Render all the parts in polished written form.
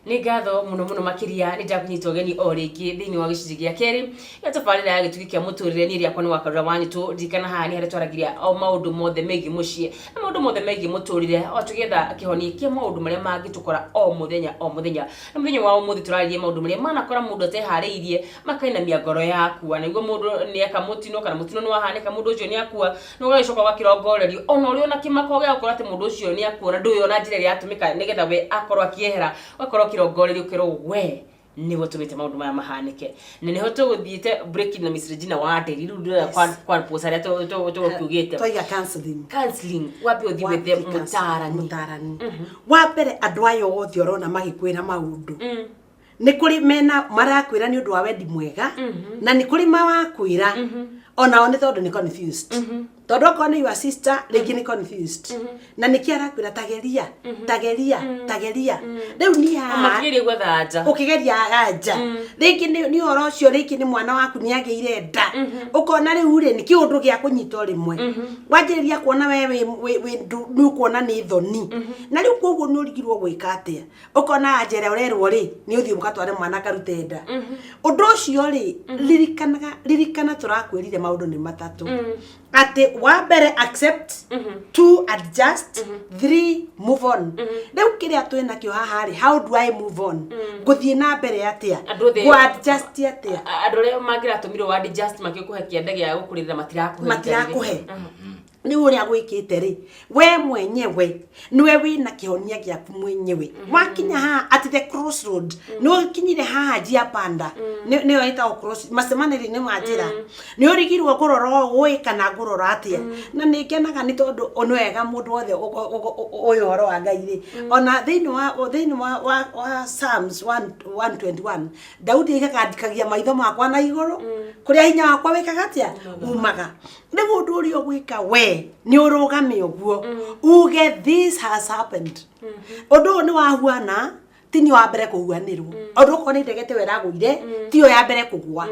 Ni ngatho muno makiria ni ndakunyitwo geni o ringi thiini wa giciji gia keri ya tabarira ya gitugi kia muturire ni ria kwa ni wakarura wanyitu ndikana haha ni hari twaragiria o maundu mothe megi mucie na maundu mothe megi muturire o tugetha kihoni kia maundu maria mangitukora o muthenya na muthenya wa umuthi turaririe maundu maria manakora mundu atehariirie makainamia ngoro yaku na niguo mundu ni eka mutino kana mutino ni wahanika mundu ucio ni akua no gagicoka gakirongorerio ona uri ona kimako gya gukora ati mundu ucio ni akua na nduyo na njira ria atumika nigetha we akorwo akiehera akorwo kirongorerio kiro we ni gutumite maundu maya mahanike na niho tuguthiite breaking na Miss Regina Wanderi riu ndira kwa posaria to kugite toiga counseling wapi uthi with them mutarani wa mbere andu ayo othe orona magikwira maundu ni kuri mena marakwira ni undu wa wendi mwega na ni kuri mawakwira ona one tondu ni confused tondu ko ni your sister rigi ni confused na ni kiara kwira tageria riu ni ha makiri gwetha anja ukigeria anja rigi ni oro cio rigi ni mwana waku ni ageire nda ukona riu ri ni kiundu gia kunyita rimwe wanjiriria kuona we ni ukuona ni thoni na riu koguo ni urigirwo gwika atia ukona ajere urerwo ri ni uthii mukatware mwana karute nda undu ucio ri ririkana turakwirire maundu ni matatu ati wa mbere accept 2 adjust 3 move on riu kiria twina kio haha ri how do I move on guthie na mbere atia go adjust atia andu ria mangira tumiro wa adjust makikuhe kiende gia gukurira matirakuhe ni uria gwikite ri we mwenyewe niwe wina kihonia giaku mwenyewe wakinya ha at the crossroad no kinyire ha jia panda ni yoita cross masemaniri ni majira ni urigirwo kuroro gwe kana ngurora atia na ni kenaga ni tondu onwega mundu wothe uyu horo wa Ngai ri ona thiini wa Psalms 121 Daudi ikakandikagia maitho makwa na iguru kuria hinya wakwa wikaga atia umaga ni mundu uri ogwika we ni urugame oguo uge this has happened odo ni wahuana tini wa mbere kuhuanirwo odo ko ni ndegete wera guire tio ya mbere kugwa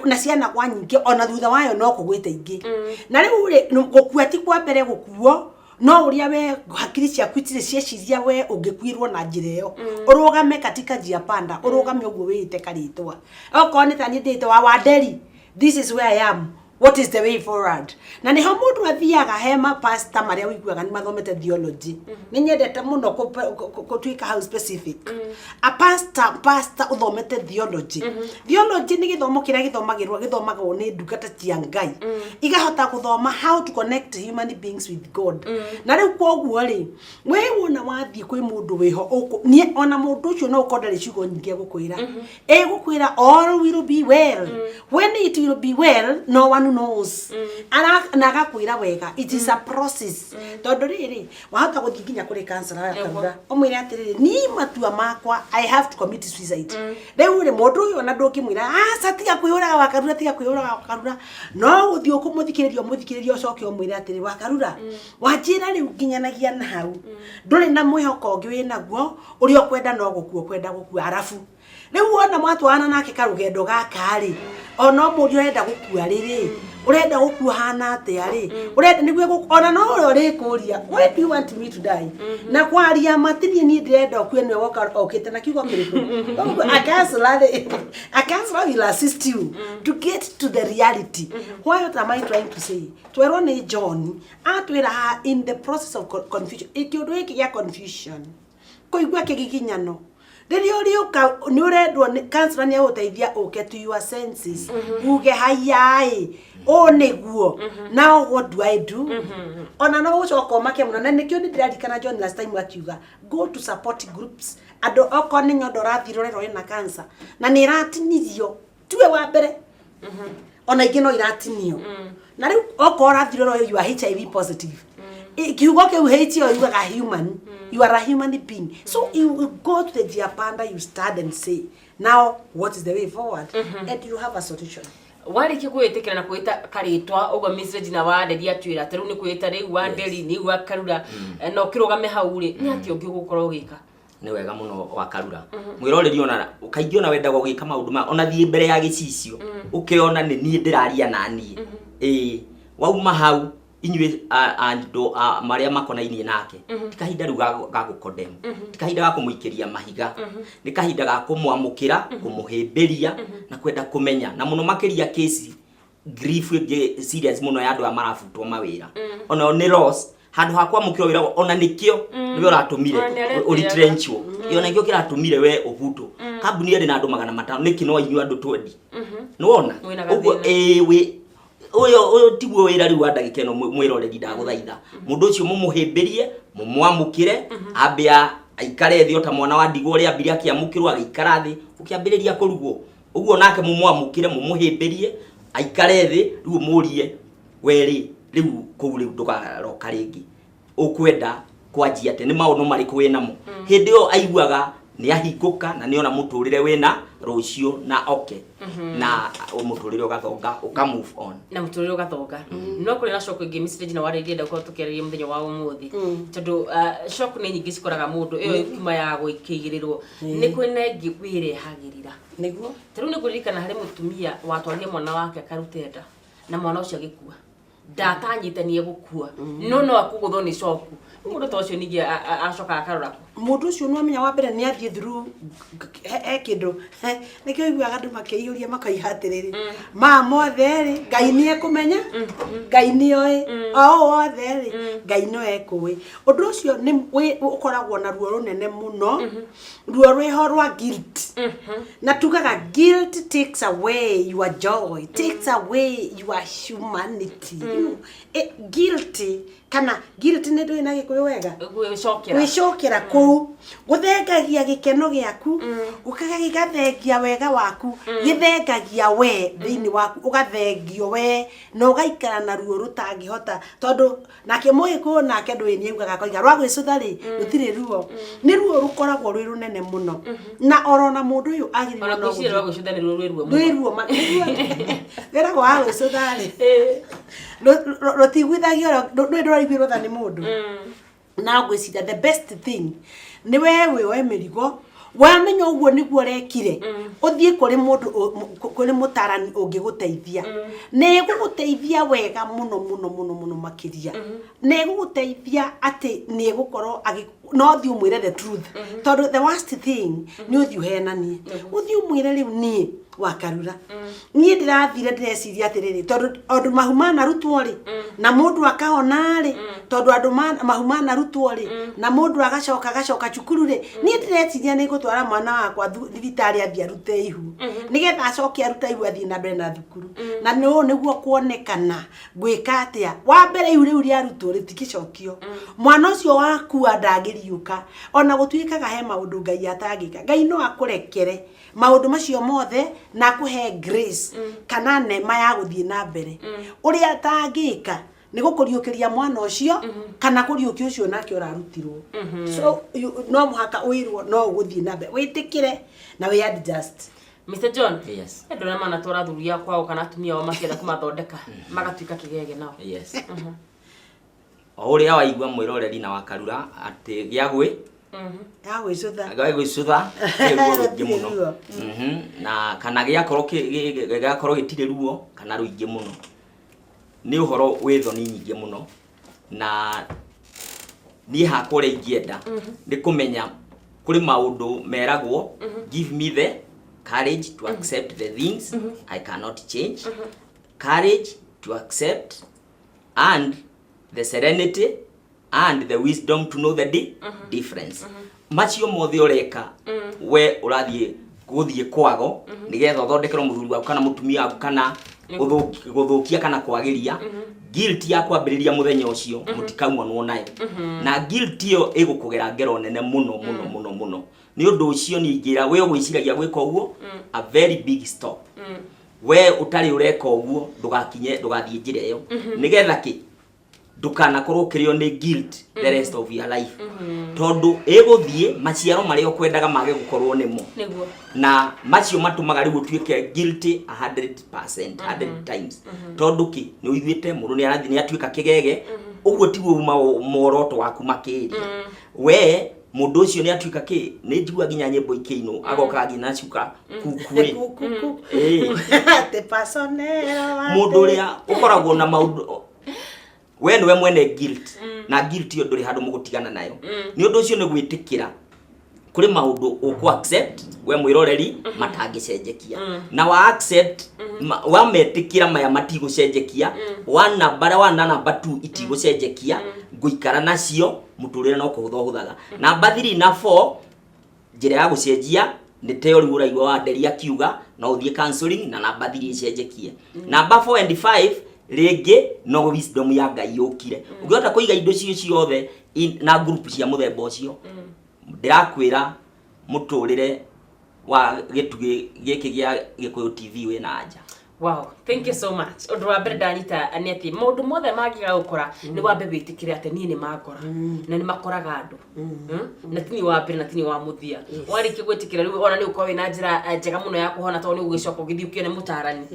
na ciana kwa nyingi ona thutha wayo no kugwite ingi na riu ri gukua ti kwa mbere gukuo no uria we hakiri cia kwitire cieciria we ungikwirwo na njira iyo urugame katika njia panda urugame oguo wite karitwa okone tani ndite wa Wanderi this is where I am. What is the way forward? Na ni hamudu athiaga hema pastor maria wiguaga ni mathomete theology. Ni nyendete muno kutuika how specific. A pastor uthomete theology. Theology ni githomo kiria githomagwo ni ndungata cia Ngai. Igahota guthoma how to connect human beings with God. Na riu koguo ri, we wona wathie kwi mundu wiho ni ona mundu ucio no ukondere ciugo nyingi gukwira. Gukwira all will be well. When it will be well, no one knows. Anaga kwira wega. It is a process. Tondu riri wahota guthikinya kuri cancer ya kanura. Omwire atiriri ni matua makwa I have to commit suicide. Riu ri mundu uyu ona ndukimwira tiga kwiyuraga wakarura no uthi ukumuthikiririo ucoke omwire atiriri wakarura wajira riu nginyanagia na hau nduri na mwihoko ngi winaguo uri okwenda no gukua arafu riu wona mwatwana nake karugendo gaka ri ona muri urenda gukua riri urenda gukua hana atia ri urenda niguo ona no uri kuria why do you want me to die na kwaria matini ni ndirenda okue ni woka okite na kiugo kiriku I can't will assist you to get to the reality. What am I trying to say? Twerwo ni John atwira in the process of confusion ikiundu iki ya confusion kuigua kigiginyano ririo riuka ni urendwo cancer ni uteithia uke to your senses uge hayai o niguo now what do I do ona no ucoka make muno na nikio ni ndirarikana John last time akiuga go to support groups ando okone nyondo rathirorero ina cancer na ni ratinirio tuwe wa mbere ona ingino iratinio na riu okora thirorero you are HIV positive kiugo ke uheti you are human. You are a human being. So you will go to the Diapanda, you stand and say, now what is the way forward? And you have a solution. Wari kiguitikira na kuita karitwa ugo Miss Regina Wanderi atwira teru ni kuita ri Wanderi ni gwakarura no kirugame hau ri ni ati ungigukorwo gika ni wega muno wakarura mwiroreri ona ukaingi ona wenda gwika maundu ma ona thie mbere ya gicicio ukiona ni nie ndiraria na nie wauma hau inywe ando maria makonainie nake ti kahinda riu ga gukodem ti kahinda ga kumuikiria mahiga ni kahinda ga kumwamukira kumuhimbiria na kwenda kumenya na muno makiria case grief serious muno ya andu amarafutwo mawira ona ni loss handu hakwa mukiro wira ona nikio niwe uratumire uritrenchwo yona nikio kiratumire we ubuto kambuni yari na andu 500 niki no inyu andu 20 nuona ugo we oyo tiguo wira riu andagike no mwiroreri ndaguthaitha mundu ucio mumuhimbirie mumwamukire ambia aikare thio ta mwana wa ndigwo ri ambiri akiamukirwo agikara thi ukiambiriria kurugwo uguo nake mumwamukire mumuhimbirie aikare thi riu murie weri riu kou riu ndugaroka ringi ukwenda kwanjia ate ni maundu mariku winamo hindi yo aiguaga ni ahinguka na ni ona muturire wina rucio na okay na muturire ugathonga uka move on na muturire ugathonga no kuri na shock ingi message na warĩrie ndako tukererie muthenya wa umuthi tondu shock ni nyingi cikoraga mundu iyo kuma ya guikigirirwo ni kwina ingi wirehagirira niguo taru ni kuririkana hari mutumia watwarire mwana wake akarutenda na mwana ucio agikua ndatanyitanie gukua no akuguthwo ni shock mundu to ucio ningi acoka akarora mundu ucio no amenya wa mbere ni athie through kindu nikio iguaga andu makiiyuria makaihatiriri ma mothe ri ngai ni ekumenya ngai ni oi o wothe ri ngai no ekui undu ucio ni ukoragwo na ruo runene muno ruo rwiho rwa guilt na tugaga guilt takes away your joy takes away your humanity guilty kana guilt ni ndu ina gikuyu wega gwicokera ku guthengagia gikeno giaku ukaga gigathengia wega waku githengagia we thiini waku ugathengio we no gaikara na ruo rutangihota tondu nake mugiku nake ndu ni ugaga koiga rwa gwicutha ri rutire ruo ni ruo rukoragwo rwi runene muno na orona mundu uyu agirwo no gwicira rwa gwicutha ni ruo ruo wera gwa gwicutha ri rotigwithagio nduraiguirwo tha ni mundu na gwicira the best thing ni wewe mirigo wamenya uguo niguo rekire uthie kuri mundu kuri mutarani ungiguteithia neguguteithia wega muno makiria neguguteithia ati negukorwo no thi umwire the truth tondu the worst thing ni uthi uhenanie uthi umwire riu ni wakarura nie ndirathire ndireciria atiriri tondu andu mahumana rutwo ri na mundu akahona ri tondu andu mahumana rutwo ri na mundu agacoka cukuru ri nie ndireciria ni gutwara mwana wakwa thibitari ambia rute ihu nigetha acoke aruta ihu athie na mbere na thukuru na no niguo kuonekana gwika atia wa mbere ihu riu ria rutwo ritikicokio mwana ucio wakua ndangiriuka ona gutuikaga he maundu ngai atangika ngai no akurekere maundu macio mothe na kuhe grace kana nema ya guthie na mbere uria atangika ni gukuriukiria mwana ucio kana kuriukia ucio nake urarutirwo so no muhaka uirwo no guthie na mbere witikire na we adjust Mr. John, yes. Ndona mana tora thuria kwao kana atumia wa makienda kumathondeka magatuika kigege nao. Yes. Oria waigua mwiroreri na wakarura ati giagwe ya gwicutha gwicutha ruingi muno na kana giakorwo gitire ruo kana ruingi muno ni uhoro withoni nyingi muno na ni hakore ingienda ni kumenya kuri maundu meragwo give me the courage to accept the things I cannot change courage to accept and the serenity and the wisdom to know the difference macio mothe ureka we urathie guthie kwago nigetha uthondekerwo muthuri waku kana mutumia waku kana guthukia kana kwagiria guilt ya kwambiriria muthenya ucio mutikaumwanwo nayo na guilt iyo igukugera ngero nene muno ni undu ucio ni ngira we gwiciragia gwika uguo a very big stop we utari ureka uguo ndugathie njira iyo nigetha ki ndukana kurukirio ni guilt the rest of your life tondu iguthie maciaro maria ukwendaga mage gukorwo nimo niguo na macio matumaga riu tuike guilty 100% 100 times tondu ki ni uiguite mundu ni arathi ni atuika kigege uguo tiguo moroto waku makiria we mundu ucio ni atuika ki ni njigua ginya nyimbo ikino agoka ginya cuka kukui te pasonero mundu ria ukoragwo na maundu we niwe mwene guilt na guilt yo nduri handu mugutigana nayo ni undu ucio ni gwitikira kuri maundu uku accept we mwiroreri matangicenjekia na wa accept wa metikira maya matigucenjekia wa namba 1 na namba 2 itigucenjekia nguikara nacio muturire no kuhutha namba 3 na 4 njira ya gucenjia ni teo uraigwa wa Nderi akiuga no uthie counseling na namba 3 icenjekie namba 4 and 5 rege no wisdom ya Ngai yukire ungihota kuiga indo cio ciothe na group cia muthemba ucio ndirakwira muturire wa gitugi giki gia Gikuyu TV we na anja. Wow, thank you so much. Undu wa mbere ndanyita ani ati maundu mothe magiga gukora ni wambe witikire ati ni makora na ni makoraga andu na tini wa mbere na tini wa muthia wariki gwitikira riu ona ni ukowe na njira njega muno ya kuhona to ni ugicoka ugithi ukione mutarani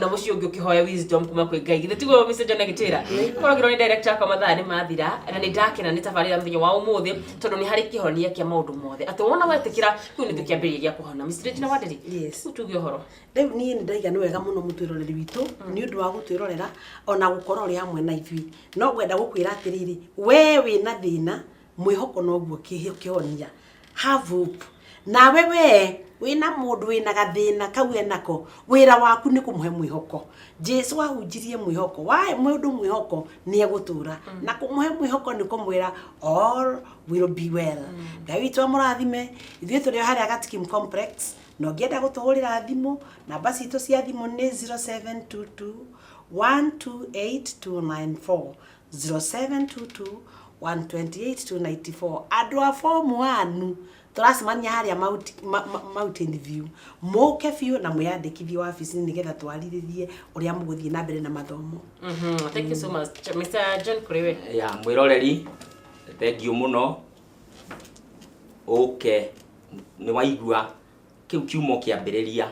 na mucio ungi ukihoya wisdom kuma kwi Ngai githe tigo Mr. John Gitira korogiro ni director kwa mathani mathira na ni ndakena ni tabarira mthenya wa umuthi tondu ni hari kihonia kia maundu mothe ati wona wetikira kiu ni tukiambiria gia kuhona Mr. John Wadiri utugi uhoro riu ni ndaiga ni wega muno mutwiroreri witu ni undu wa gutwirorera ona gukora ri hamwe na ithui no gwenda gukwira atiriri we wina thina mwihoko noguo kihonia have hope na we wina mundu wina gathina kau enako wira waku ni kumuhe mwihoko Jesu ahunjirie mwihoko wae mundu mwihoko ni egutura na kumuhe mwihoko ni kumwira all will be well Ngai witu amurathime ithuĩ tũrĩ harĩa Gatkimu Complex no ngĩenda gũtũhũrĩra thimũ namba citũ cia thimũ nĩ 0722 128294 0722 128294 andũ a form 1 turacemania harĩa Mountain View muke biũ na mwĩyandĩkithie wabici nĩgetha twarĩrĩrie ũrĩa mũgũthiĩ na mbere na mathomo. Thank you so much Mr. John Kuriwe. Mwiroreri thank you muno ni waigua kiu kiumo kiambiriria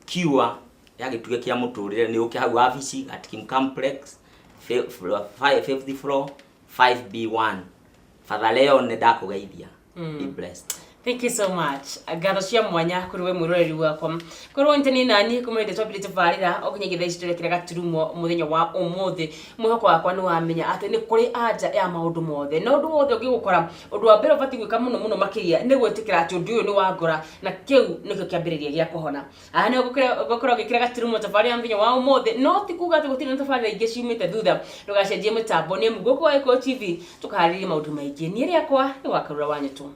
kiwa ya gituge kia muturire ni uke hau wabici Gatkimu Complex 5th floor 5B1 Father Leon ndakugeithia. Be blessed. Thank you so much. Agatho cia mwanya kuri we mwiroreri wakwa. Korwo nteni nani kumende twambire tubarira okinye githaici turekera gaturumo muthenya wa umuthi mwihoko wakwa ni wamenya ati ni kuri anja ya maundu mothe no ndu wothe ugikora undu wa mbere ubati gwika muno makiria ni gwetikira ati undu uyu ni wangora na kiu nikio kiambiriria gia kuhona ne gukora gikira gaturumo tubarira muthenya wa umuthi no ti kuga ati gutire tubarira ingi ciumite thutha ndugacenjie mitambo ni muguko wa Gikuyu TV tukahariria maundu maingi ni riakwa ni wakarura wanyu tu.